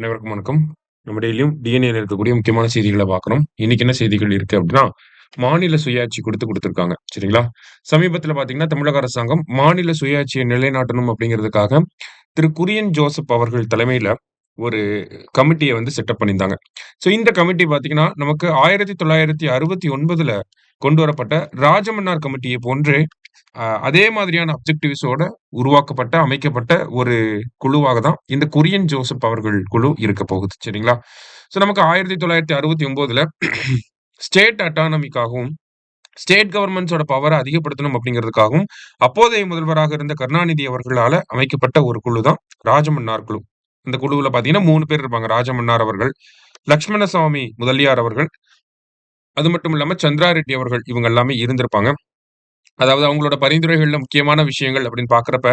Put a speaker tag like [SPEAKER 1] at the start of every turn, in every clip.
[SPEAKER 1] அனைவருக்கும் வணக்கம். நம்ம டெய்லியும் டிஎன்ஏல இருக்கக்கூடிய முக்கியமான செய்திகள பார்க்குறோம். இன்னைக்கு என்ன செய்திகள் இருக்கு அப்படின்னா, மாநில சுயாட்சி குடுத்திருக்காங்க. சரிங்களா? சமீபத்தில பார்த்தீங்கன்னா, தமிழக அரசாங்கம் மாநில சுயாட்சியை நிலைநாட்டணும் அப்படிங்கிறதுக்காக, திரு குரியன் ஜோசப் அவர்கள் தலைமையில ஒரு கமிட்டிய வந்து செட்டப் பண்ணியிருந்தாங்க. இந்த கமிட்டி பார்த்தீங்கன்னா, நமக்கு 1969ல கொண்டு வரப்பட்ட ராஜமன்னார் கமிட்டிய போன்றே அதே மாதிரியான அப்ஜெக்டிவ்ஸோட உருவாக்கப்பட்ட, அமைக்கப்பட்ட ஒரு குழுவாக தான் இந்த குரியன் ஜோசப் அவர்கள் குழு இருக்க போகுது. சரிங்களா? நமக்கு 1969ல ஸ்டேட் அட்டானமிக்காகவும், ஸ்டேட் கவர்ன்மெண்ட்ஸோட பவர அதிகப்படுத்தணும் அப்படிங்கிறதுக்காகவும், அப்போதைய முதல்வராக இருந்த கருணாநிதி அவர்களால அமைக்கப்பட்ட ஒரு குழு தான் ராஜமன்னார் குழு. இந்த குழுவுல பார்த்தீங்கன்னா 3 பேர் இருப்பாங்க. ராஜமன்னார் அவர்கள், லட்சுமணசாமி முதலியார் அவர்கள், அது மட்டும் இல்லாம சந்திரா ரெட்டி அவர்கள் இவங்க எல்லாமே இருந்திருப்பாங்க. அதாவது அவங்களோட பரிந்துரைகள்ல முக்கியமான விஷயங்கள் அப்படின்னு பார்க்கிறப்ப,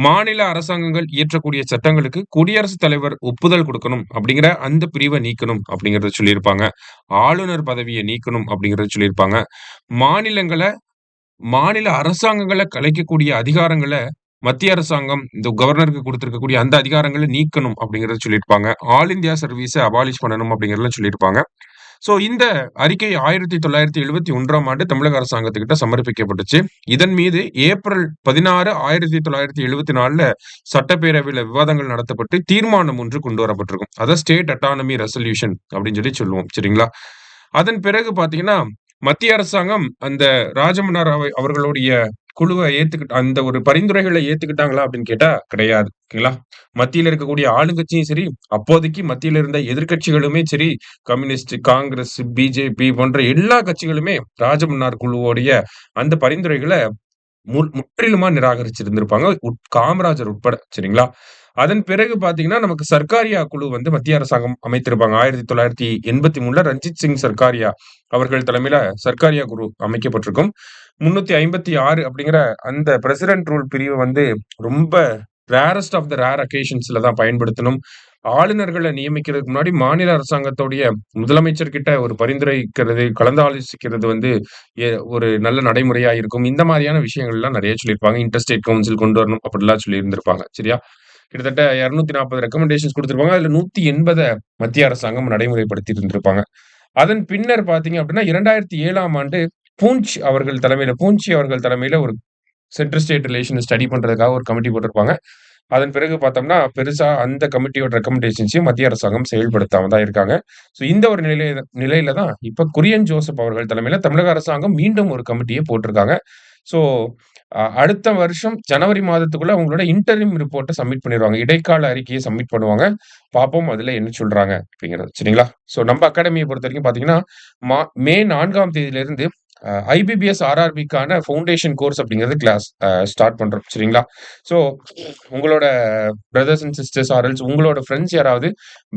[SPEAKER 1] மாநில அரசாங்கங்கள் இயற்றக்கூடிய சட்டங்களுக்கு குடியரசுத் தலைவர் ஒப்புதல் குடுக்கணும் அப்படிங்கிற அந்த பிரிவ நீக்கணும் அப்படிங்கிறத சொல்லியிருப்பாங்க. ஆளுநர் பதவிய நீக்கணும் அப்படிங்கிறத சொல்லியிருப்பாங்க. மாநிலங்கள மாநில அரசாங்கங்கள கலைக்கக்கூடிய அதிகாரங்கள மத்திய அரசாங்கம் இந்த கவர்னருக்கு குடுத்திருக்கக்கூடிய அந்த அதிகாரங்கள நீக்கணும் அப்படிங்கிறத சொல்லியிருப்பாங்க. ஆல் இந்தியா சர்வீஸ அபாலிஷ் பண்ணணும் அப்படிங்கிறதெல்லாம் சொல்லியிருப்பாங்க. இந்த அறிக்கை 1971ஆம் ஆண்டு தமிழக அரசாங்கத்துக்கிட்ட சமர்ப்பிக்கப்பட்டுச்சு. இதன் மீது ஏப்ரல் 16, 1974ல சட்டப்பேரவையில விவாதங்கள் நடத்தப்பட்டு தீர்மானம் ஒன்று கொண்டு வரப்பட்டிருக்கும். அதான் ஸ்டேட் அட்டானமி ரெசல்யூஷன் அப்படின்னு சொல்லுவோம். சரிங்களா? அதன் பிறகு பார்த்தீங்கன்னா, மத்திய அரசாங்கம் அந்த ராஜமன்னார் அவர்களுடைய குழுவ அந்த ஒரு பரிந்துரைகள ஏத்துக்கிட்டாங்களா அப்படின்னு கேட்டா கிடையாது. ஓகேங்களா? மத்தியில இருக்கக்கூடிய ஆளுங்கட்சியும் சரி, அப்போதைக்கு மத்தியில இருந்த எதிர்க்கட்சிகளுமே சரி, கம்யூனிஸ்ட், காங்கிரஸ், பிஜேபி போன்ற எல்லா கட்சிகளுமே ராஜமன்னார் குழுவோடைய அந்த பரிந்துரைகள முற்றிலுமா நிராகரிச்சிருந்திருப்பாங்க. காமராஜர் உட்பட. சரிங்களா? அதன் பிறகு பார்த்தீங்கன்னா, நமக்கு சர்க்காரியா குழு வந்து மத்திய அரசாங்கம் அமைத்திருப்பாங்க. 1983ல ரஞ்சித் சிங் சர்க்காரியா அவர்கள் தலைமையில சர்க்காரியா குழு அமைக்கப்பட்டிருக்கும். 356 அப்படிங்கிற அந்த பிரசிடென்ட் ரூல் பிரிவு வந்து ரொம்ப ரேரஸ்ட் ஆஃப் த ரேர் அக்கேஷன்ஸ்ல தான் பயன்படுத்தணும். ஆளுநர்கள நியமிக்கிறதுக்கு முன்னாடி மாநில அரசாங்கத்துடைய முதலமைச்சர் கிட்ட ஒரு பரிந்துரைக்கிறது, கலந்தாலோசிக்கிறது வந்து ஒரு நல்ல நடைமுறையா இருக்கும். இந்த மாதிரியான விஷயங்கள்லாம் நெறைய சொல்லியிருப்பாங்க. இன்டர் ஸ்டேட் கவுன்சில் கொண்டு வரணும் அப்படிலாம் சொல்லியிருந்திருப்பாங்க. சரியா? கிட்டத்தட்ட 240 ரெக்கமெண்டேஷன்ஸ் குடுத்திருப்பாங்க. அதுல 180 மத்திய அரசாங்கம் நடைமுறைப்படுத்தி இருந்திருப்பாங்க. அதன் பின்னர் பார்த்தீங்க அப்படின்னா, 2007ஆம் ஆண்டு பூஞ்சி அவர்கள் தலைமையில ஒரு சென்ட்ரல் ஸ்டேட் ரிலேஷன் ஸ்டடி பண்றதுக்காக ஒரு கமிட்டி போட்டிருப்பாங்க. அதன் பிறகு பார்த்தோம்னா, பெருசா அந்த கமிட்டியோட ரெக்கமெண்டேஷன்ஸையும் மத்திய அரசாங்கம் செயல்படுத்தாம தான் இருக்காங்க. இந்த ஒரு நிலையில தான் இப்ப குரியன் ஜோசப் அவர்கள் தலைமையில தமிழக அரசாங்கம் மீண்டும் ஒரு கமிட்டிய போட்டிருக்காங்க. ஸோ அடுத்த வருஷம் ஜனவரி மாதத்துக்குள்ள அவங்களோட இன்டரிம் ரிப்போர்ட்ட சப்மிட் பண்ணிருவாங்க. இடைக்கால அறிக்கைய சப்மிட் பண்ணுவாங்க. பார்ப்போம் அதுல என்ன சொல்றாங்க அப்படிங்கிறது. சரிங்களா? நம்ம அகாடமிய பொறுத்தவரைக்கும் பார்த்தீங்கன்னா, மே 4ஆம் தேதியிலிருந்து ஐபிபிஎஸ், ஆர்ஆர்பிக்கான ஃபவுண்டேஷன் கோர்ஸ் அப்படிங்கிறது கிளாஸ் ஸ்டார்ட் பண்றோம். சரிங்களா? ஸோ உங்களோட பிரதர்ஸ் அண்ட் சிஸ்டர்ஸ் உங்களோட ஃப்ரெண்ட்ஸ் யாராவது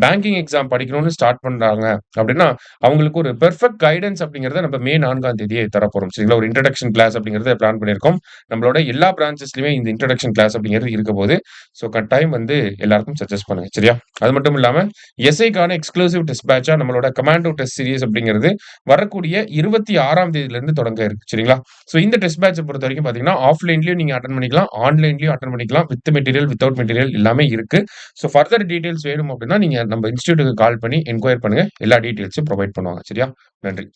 [SPEAKER 1] பேங்கிங் எக்ஸாம் படிக்கணும்னு ஸ்டார்ட் பண்றாங்க அப்படின்னா, அவங்களுக்கு ஒரு பெர்ஃபெக்ட் கைடன்ஸ் அப்படிங்கிறத நம்ம மே 4ஆம் தேதியே தரப்போறோம். சரிங்களா? ஒரு இன்ட்ரோடக்ஷன் கிளாஸ் அப்படிங்கிறத பிளான் பண்ணியிருக்கோம். நம்மளோட எல்லா பிரான்ச்சஸ்லயுமே இந்த இன்ட்ரோடக்ஷன் கிளாஸ் அப்படிங்கிறது இருக்க போது. கட்டாயம் வந்து எல்லாருக்கும் சஜெஸ்ட் பண்ணுங்க. சரியா? அது மட்டும் இல்லாம எஸ்ஐக்கான எக்ஸ்க்ளூசிவ் டெஸ்ட் பேட்சா நம்மளோட கமாண்டோ டெஸ்ட் சீரிஸ் அப்படிங்கிறது வரக்கூடிய 26ஆம் தேதியிலிருந்து தொடங்க இருக்கு. சரிங்களா? இந்த டெஸ்ட் பேட்ச பொறுத்தவரைக்கும் பார்த்தீங்கன்னா, ஆஃப்லைன்லயும் நீங்க அட்டெண்ட் பண்ணிக்கலாம். ஆன்லைன்லயும் அட்டெண்ட் பண்ணிக்கலாம். வித் மெட்டீரியல், வித்தவுட் மெட்டீரியல் எல்லாமே இருக்கு. ஃபர்தர் டீடைல்ஸ் வேணும் அப்படின்னா, நீங்க நம்ம இன்ஸ்டிடியூட்க்கு கால் பண்ணி என்குயர் பண்ணுங்க. எல்லா டீடைல்ஸும் புரொவைட் பண்ணுவாங்க. சரியா? நன்றி.